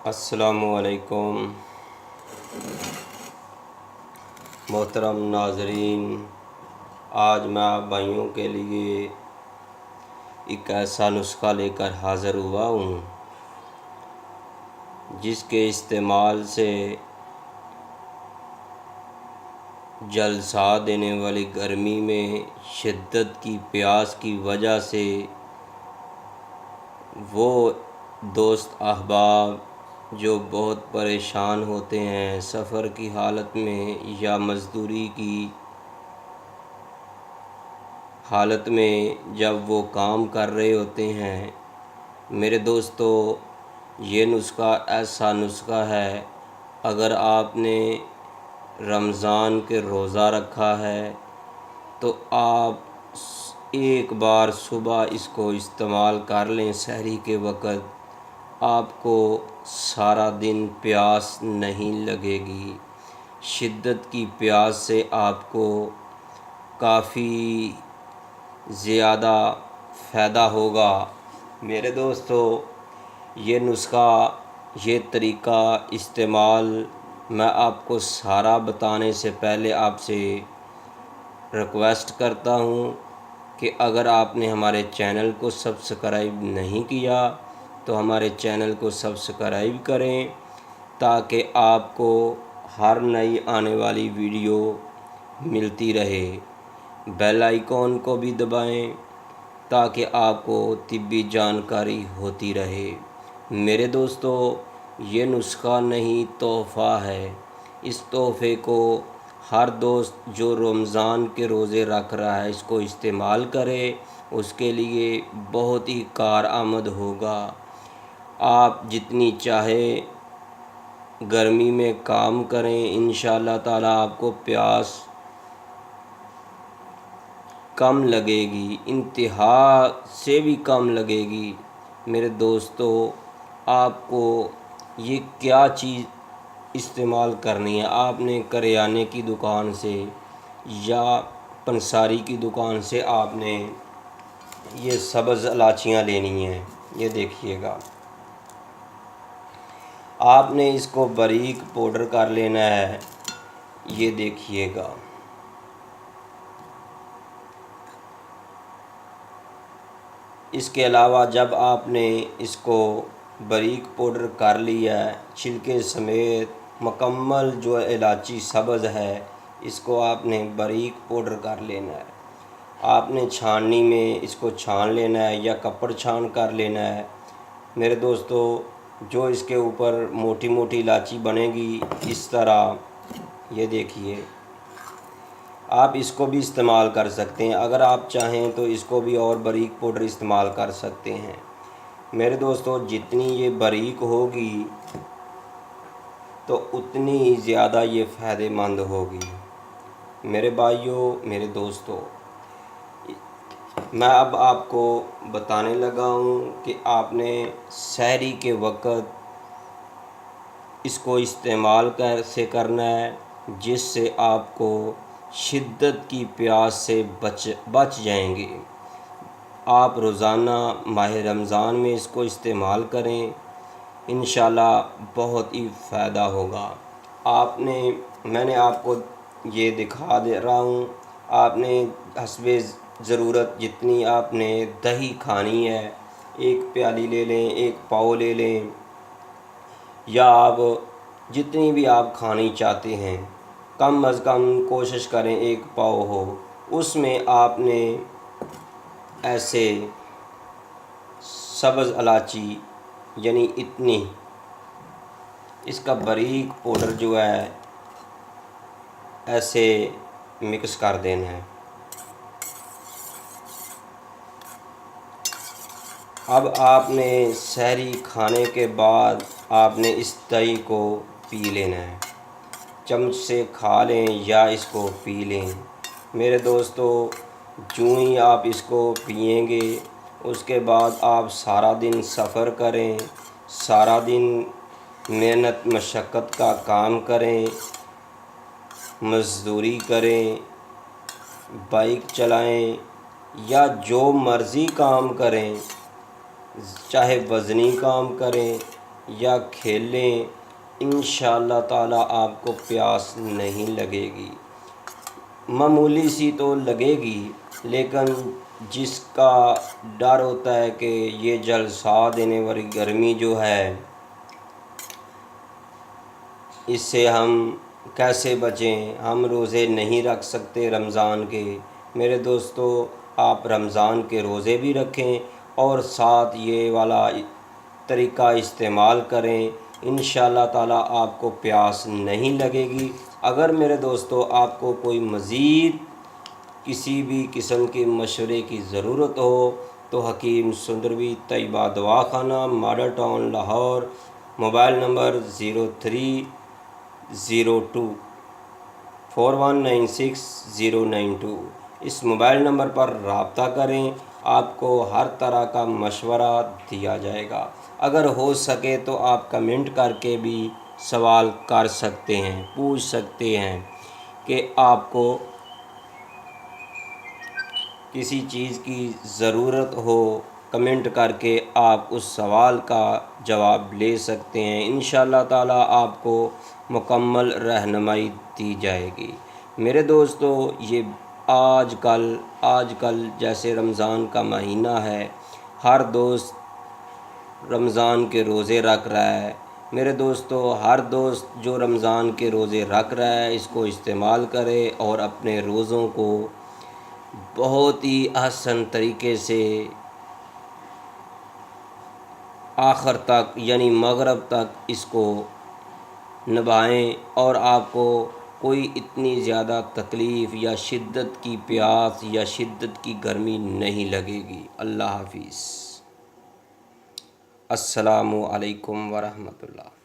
السلام علیکم محترم ناظرین، آج میں آپ بھائیوں کے لیے ایک ایسا نسخہ لے کر حاضر ہوا ہوں جس کے استعمال سے جلسا دینے والی گرمی میں شدت کی پیاس کی وجہ سے وہ دوست احباب جو بہت پریشان ہوتے ہیں سفر کی حالت میں یا مزدوری کی حالت میں جب وہ کام کر رہے ہوتے ہیں، میرے دوستو یہ نسخہ ایسا نسخہ ہے، اگر آپ نے رمضان کے روزہ رکھا ہے تو آپ ایک بار صبح اس کو استعمال کر لیں سحری کے وقت، آپ کو سارا دن پیاس نہیں لگے گی۔ شدت کی پیاس سے آپ کو کافی زیادہ فائدہ ہوگا۔ میرے دوستو یہ نسخہ، یہ طریقہ استعمال میں آپ کو سارا بتانے سے پہلے آپ سے ریکویسٹ کرتا ہوں کہ اگر آپ نے ہمارے چینل کو سبسکرائب نہیں کیا تو ہمارے چینل کو سبسکرائب کریں تاکہ آپ کو ہر نئی آنے والی ویڈیو ملتی رہے۔ بیل آئیکن کو بھی دبائیں تاکہ آپ کو طبی جانکاری ہوتی رہے۔ میرے دوستو یہ نسخہ نہیں تحفہ ہے، اس تحفے کو ہر دوست جو رمضان کے روزے رکھ رہا ہے اس کو استعمال کرے، اس کے لیے بہت ہی کارآمد ہوگا۔ آپ جتنی چاہے گرمی میں کام کریں، انشاءاللہ تعالیٰ آپ کو پیاس کم لگے گی، انتہا سے بھی کم لگے گی۔ میرے دوستو آپ کو یہ کیا چیز استعمال کرنی ہے، آپ نے کریانے کی دکان سے یا پنساری کی دکان سے آپ نے یہ سبز الائچیاں لینی ہیں۔ یہ دیکھیے گا، آپ نے اس کو باریک پاؤڈر کر لینا ہے۔ یہ دیکھیے گا، اس کے علاوہ جب آپ نے اس کو باریک پاؤڈر کر لیا ہے چھلکے سمیت، مکمل جو الائچی سبز ہے اس کو آپ نے باریک پاؤڈر کر لینا ہے۔ آپ نے چھاننی میں اس کو چھان لینا ہے یا کپڑ چھان کر لینا ہے۔ میرے دوستو جو اس کے اوپر موٹی موٹی الائچی بنے گی اس طرح، یہ دیکھیے، آپ اس کو بھی استعمال کر سکتے ہیں، اگر آپ چاہیں تو اس کو بھی اور باریک پاؤڈر استعمال کر سکتے ہیں۔ میرے دوستو جتنی یہ باریک ہوگی تو اتنی ہی زیادہ یہ فائدہ مند ہوگی۔ میرے بھائیوں، میرے دوستو، میں اب آپ کو بتانے لگا ہوں کہ آپ نے سحری کے وقت اس کو استعمال کیسے کرنا ہے جس سے آپ کو شدت کی پیاس سے بچ جائیں گے۔ آپ روزانہ ماہ رمضان میں اس کو استعمال کریں، انشاءاللہ بہت ہی فائدہ ہوگا۔ میں نے آپ کو یہ دکھا دے رہا ہوں، آپ نے حسب ضرورت جتنی آپ نے دہی کھانی ہے، ایک پیالی لے لیں، ایک پاؤ لے لیں، یا آپ جتنی بھی آپ کھانی چاہتے ہیں، کم از کم کوشش کریں ایک پاؤ ہو۔ اس میں آپ نے ایسے سبز الائچی یعنی اتنی، اس کا باریک پاؤڈر جو ہے ایسے مکس کر دینا ہے۔ اب آپ نے سحری کھانے کے بعد آپ نے اس دہی کو پی لینا ہے، چمچ سے کھا لیں یا اس کو پی لیں۔ میرے دوستو جو ہی آپ اس کو پئیں گے اس کے بعد آپ سارا دن سفر کریں، سارا دن محنت مشقت کا کام کریں، مزدوری کریں، بائک چلائیں یا جو مرضی کام کریں، چاہے وزنی کام کریں، یا کھیلیں، انشاءاللہ تعالیٰ آپ کو پیاس نہیں لگے گی۔ معمولی سی تو لگے گی، لیکن جس کا ڈر ہوتا ہے کہ یہ جلسہ دینے والی گرمی جو ہے اس سے ہم کیسے بچیں، ہم روزے نہیں رکھ سکتے رمضان کے۔ میرے دوستو، آپ رمضان کے روزے بھی رکھیں اور ساتھ یہ والا طریقہ استعمال کریں، انشاءاللہ تعالیٰ آپ کو پیاس نہیں لگے گی۔ اگر میرے دوستو آپ کو کوئی مزید کسی بھی قسم کے مشورے کی ضرورت ہو تو حکیم سندروی طیبہ دواخانہ، model town, Lahore, mobile number 0302419692۔ اس موبائل نمبر پر رابطہ کریں، آپ کو ہر طرح کا مشورہ دیا جائے گا۔ اگر ہو سکے تو آپ کمنٹ کر کے بھی سوال کر سکتے ہیں، پوچھ سکتے ہیں کہ آپ کو کسی چیز کی ضرورت ہو، کمنٹ کر کے آپ اس سوال کا جواب لے سکتے ہیں۔ انشاءاللہ تعالیٰ آپ کو مکمل رہنمائی دی جائے گی۔ میرے دوستو، یہ آج کل جیسے رمضان کا مہینہ ہے، ہر دوست رمضان کے روزے رکھ رہا ہے۔ میرے دوستو، ہر دوست جو رمضان کے روزے رکھ رہا ہے اس کو استعمال کرے اور اپنے روزوں کو بہت ہی احسن طریقے سے آخر تک یعنی مغرب تک اس کو نبھائیں، اور آپ کو کوئی اتنی زیادہ تکلیف یا شدت کی پیاس یا شدت کی گرمی نہیں لگے گی۔ اللہ حافظ۔ السلام علیکم ورحمۃ اللہ۔